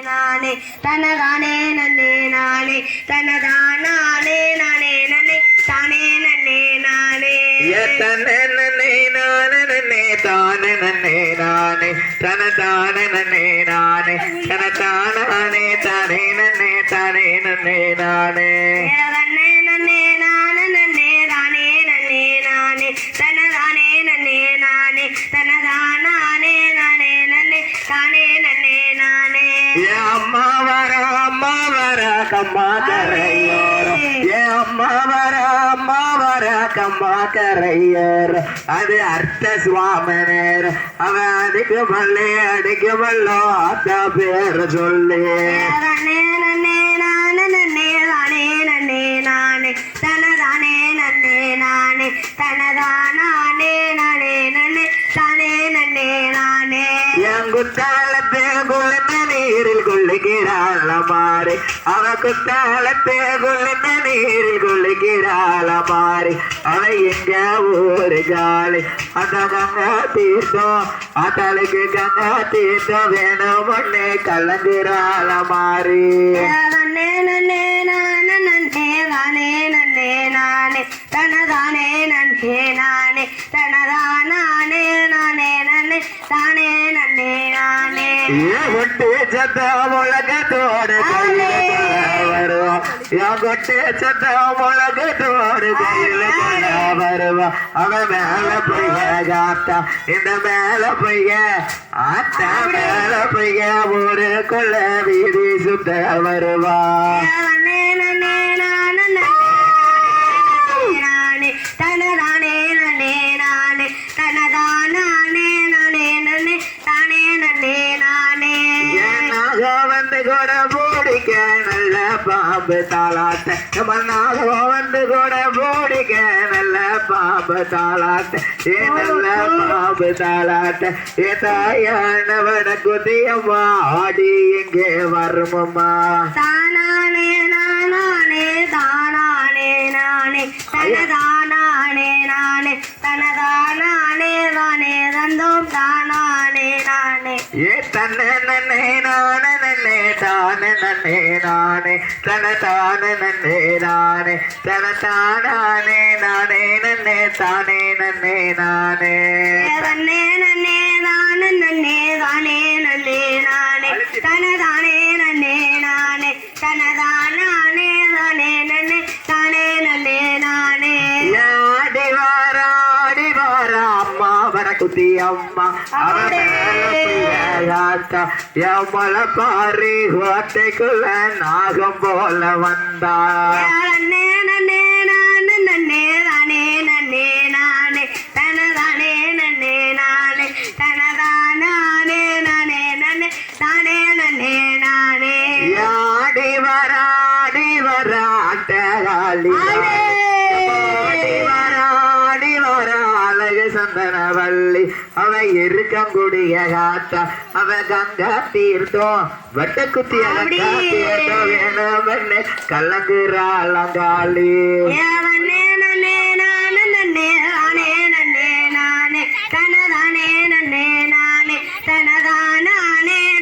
நானே தனதானே நன்னே நானே தனதானே நானே நன்னே தானே நன்னே நானே தன்னை நன்னே நானே நன்னே தானே நன்னே நானே தனதானே நன்னே நானே தனதானே தானே நன்னே தானே நன்னே நானே தன்னே நன்னே நானே நன்னே தானே நன்னே நானே தனதானே நன்னே நானே தனதானே நானே நன்னே தானே நன்னே நானே அம்மா வர கம்மா கரையோர் அம்மா வர கம்மா கரையோர் அது அர்த்த சுவாமனர் அவன் அடிக்கு மல்லோ அத்த பேர் சொல்லி தன்னே நன்னே நானே நன்னே தானே நன்னே நானே தனதானே நன்னே நானே தனதானே நானே நன்னே தானே நன்னே நானே என் குத்தாலத்தே குளிர்ந்த நீரில் கொள்ளுகிறாள் மாறி அவ குத்தாலத்தே குளிர்ந்த நீரில் கொள்ளுகிறாள் மாறி அவ எங்க ஊரு காலி அந்த கங்கா தீர்த்தம் அத்தளுக்கு கங்கா தீர்த்தம் வேணும் ஒண்ணு கலங்குறாள் மாறி தன்னே நன்னே நானே நன்னே தானே நன்னே நானே தனதானே நன்னே நானே தனதானே நானே நன்னே தானே நன்னே நானே கொட்டு சத்தம் உலகத்தோடு கையில வருவோம் கொட்டு சத்தம் உலகத்தோடு கையில வருவோம் அவன் மேல பொய்ய காத்தா இந்த மேல பொய்ய ஆத்தா மேல பொய்ய ஊருக்குள்ள வீதி சுத்த வருவா தன்னே நன்னே நானே நானே தனதானே நன்னே நானே தனதானே நானே நன்னே தானே நன்னே நானே வந்து கூட போடிக்க நல்ல பாம்பு தாளாட்ட மண்ணாக வந்து கூட போடிக்க நல்ல பாம்பு தாளாட்ட நல்ல பாம்பு தாளாட்ட தாயானவன குதியம்மா ஆடி எங்கே வருமம்மா தானானே நானே தானானே நானே தனதானே நானே தனதானே தானே தந்தோம் தானானே நானே தன்னை நன்னே நானே நன்னே தானே நன்னே நானே தனதானே நன்னே நானே தனதானே நானே நன்னே தானே நன்னே நானே தன்னே நன்னே தானே நன்னே தானே நன்னே நானே தனதானே நன்னே நானே தனதானே தானே நன்னே தானே நன்னே நானே ஆடி வார அம்மா வர குட்டி அம்மா எம்மல பாரி கோட்டைக்குள்ள நாகம் போல வந்தா நன்னே நன்னே நானே நன்னே தானே நன்னே நானே தனதானே நன்னே நானே தனதானே நானே நன்னே தானே நன்னே நானே ஆடி வர ஆட்டகாலி அழகு சந்தனவல்லி அவ இருக்கக்கூடிய காத்தா அவ கங்கா தீர்த்தம் வட்ட குத்தி வேணும் கலங்குறாளங்காளி நன்னே நன்னே நானே நன்னே தானே நன்னே நானே தனதானே நன்னே நானே தனதானே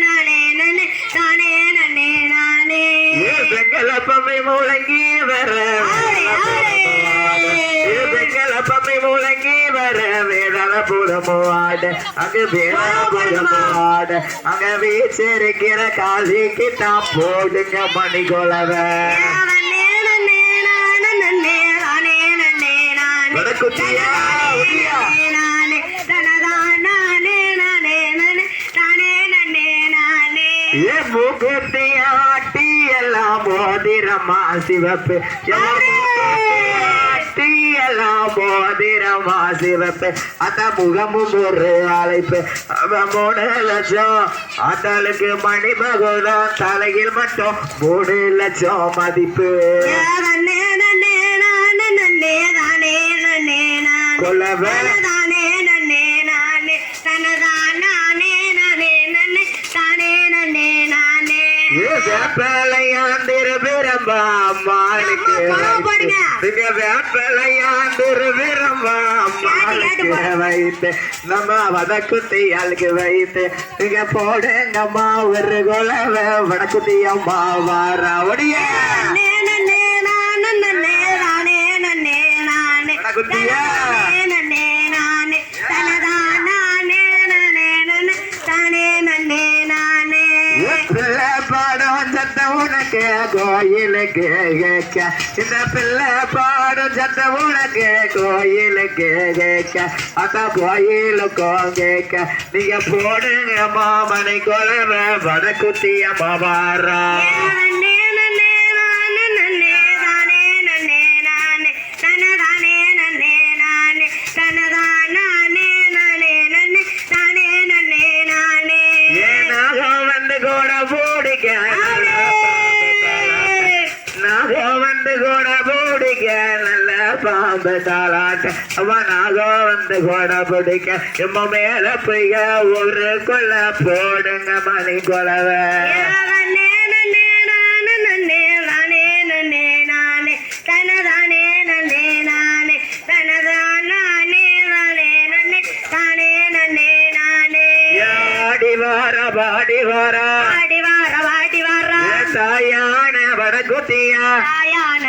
நானே நன்னே தானே நன்னே நானே பெங்களப்பம்மை முழங்கி வர பெங்களப்பம்மை முழங்கி வர வேதனபுரமாட அங்க வேதனபுரமாட அங்க வீச்சிருக்கிற காலிக்கு தான் போடுங்க மணி கொலவ குட்டியா நானே தனதானே நானே தானே நன்னே நானே மூக்குத்தி ஆட்டி எல்லாம் மோதிரமா சிவப்பு எல்லாம் மோதிரமா சிவப்பு அந்த முகமும் ஒரு அழைப்பு அவன் 3 லட்சம் அந்தளுக்கு மணிமகுடம் தலையில் மட்டும் 3 லட்சம் மதிப்பு நன்னே நன்னே நானே நன்னே தானே நன்னே கொலவே தானே நன்னே நானே தனதானே நானே நன்னே தானே நன்னே நானே வேப்பலையாந்திரு பிரம்பா அம்மாளுக்கு போடுங்க. வேப்பலையாந்திரு பிரம்பா அம்மாளுக்கு வைத்து நம்ம வடக்குத்தியாளுக்கு வைத்து நீங்க போடுங்கம்மா ஒரு குலவ வடக்குத்தி அம்மா வாரா ஒடிய நன்னே நன்னே நானே நன்னே தானே நன்னே நானே வடக்குத்தியா நன்னே நானே தனதா நானே நானே நன்னே தானே நன்னே நானே பிள்ளை பாடும் சத்த உனக்கு கோயிலுக்கு கேட்க இந்த பிள்ளை பாடும் சத்த உனக்கு கோயிலுக்கு கேட்க அக்கா கோயிலுக்கும் கேட்க நீங்க போடுங்க மாமனை கொலவ வடக்குத்தி அம்மா வாரா நன்னே நன்னே நானே நன்னே தானே நன்னே நானே தனதானே நன்னே நானே தனதா நானே நானே நன்னே தானே நன்னே நானே ஏனாக வந்து கூட போடிக்க நாக வந்து கூட போடிக்க நல்ல பாம்பு தாளாட்ட அவன் நாக வந்து கூட பிடிக்க இம்ம மேல போய் ஒரு கொள்ள போடுங்க மணி கொலவ நன்னே நன்னே நானே நன்னே தானே நன்னே நானே தனதானே நன்னே நானே தனதா நானே நானே நன்னே தானே நன்னே நானே ஆடி வார பாடி வாரா வாடி வார தாயான வடகுத்தியா தாயான